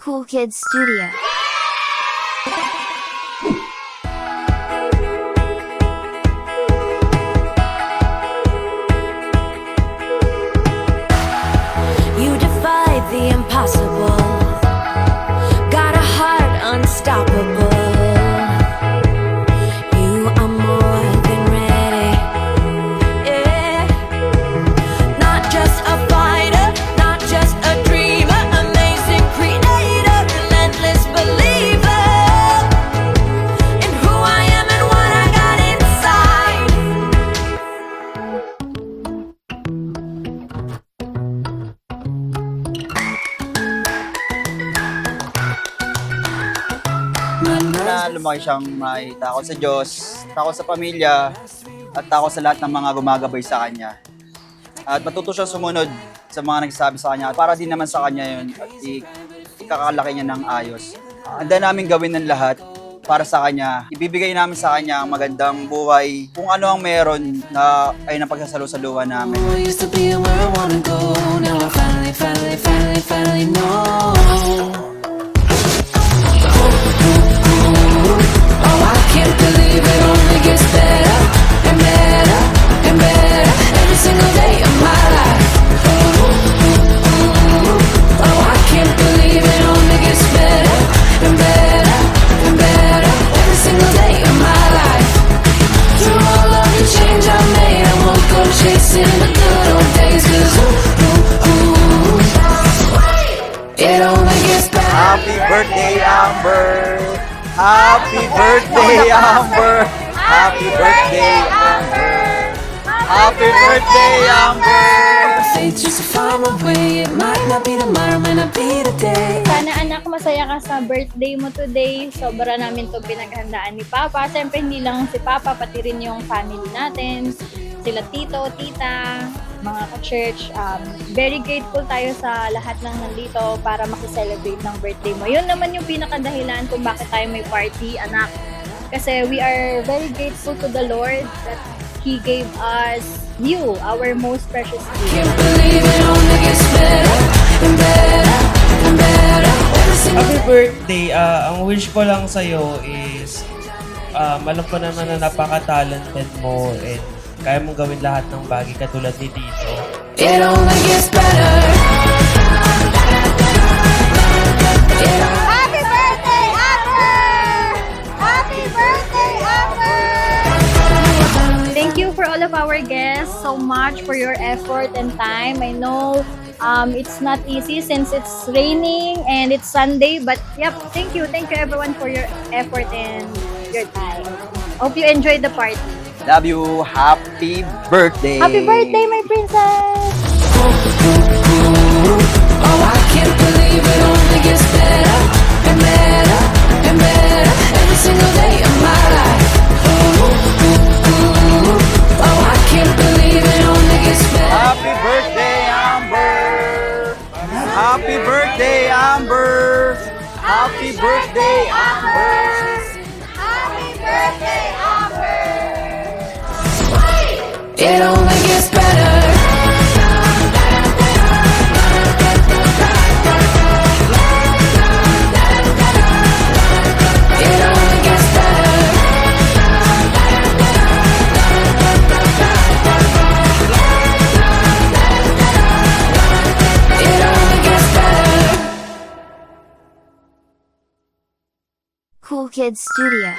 Cool Kids Studio. You defied the impossible, got a heart unstoppable. You are more than ready, yeah. Not just a fighter, not just a dreamer, amazing creator, relentless believer in who I am and what I got inside. Na lumaki siyang may takot sa Diyos, takot sa pamilya, at takot sa lahat ng mga gumagabay sa kanya. At matuto siyang sumunod sa mga nagsasabi sa kanya para din naman sa kanya yun at ikakalaki niya ng ayos. Handa namin gawin ng lahat para sa kanya. Ibibigay namin sa kanya ang magandang buhay kung ano ang meron na ay napagsasalusaluhan namin. I used to be where I wanna go. Now I finally know. Oh, I can't believe it only gets better and better and better every single day of my life. Oh, I can't believe it only gets better and better and better every single day of my life. Through all of the change I made, I won't go chasing the good old days, 'cause it only gets better. Happy birthday, Amber! Happy birthday, Amber! Happy birthday, Amber! Happy birthday, Amber! Fate just to find my way. It might not be tomorrow, might not be today. Sana anak, masaya ka sa birthday mo today. Sobra namin to pinaghandaan ni Papa. Siyempre hindi lang si Papa, pati rin yung family natin. Sila tito, tita, mga ka-church. Very grateful tayo sa lahat ng nandito para makiselebrate ng birthday mo. Yun naman yung pinakadahilan kung bakit tayo may party, anak. Kasi we are very grateful to the Lord that He gave us you, our most precious gift. Can't believe it only gets better and better and better every single Happy birthday! Ang wish ko lang sa'yo is alam ko naman na napaka-talented mo and kaya mong gawin lahat ng bagay katulad ni Tito. It only gets better. Happy birthday, Amber! Happy birthday, Amber! Thank you for all of our guests so much for your effort and time. I know it's not easy since it's raining and it's Sunday, but yep, thank you everyone for your effort and your time. Hope you enjoyed the party. Love you. Happy birthday. Happy birthday, my princess! Oh, I can't believe it only gets better and better and better every single day of my life. Oh, I can't believe it only gets better. Happy birthday, Amber! Happy birthday, Amber! Happy birthday, Amber! Happy birthday, Amber! It only gets better. It only gets better. It only gets better. Cool Kids Studio.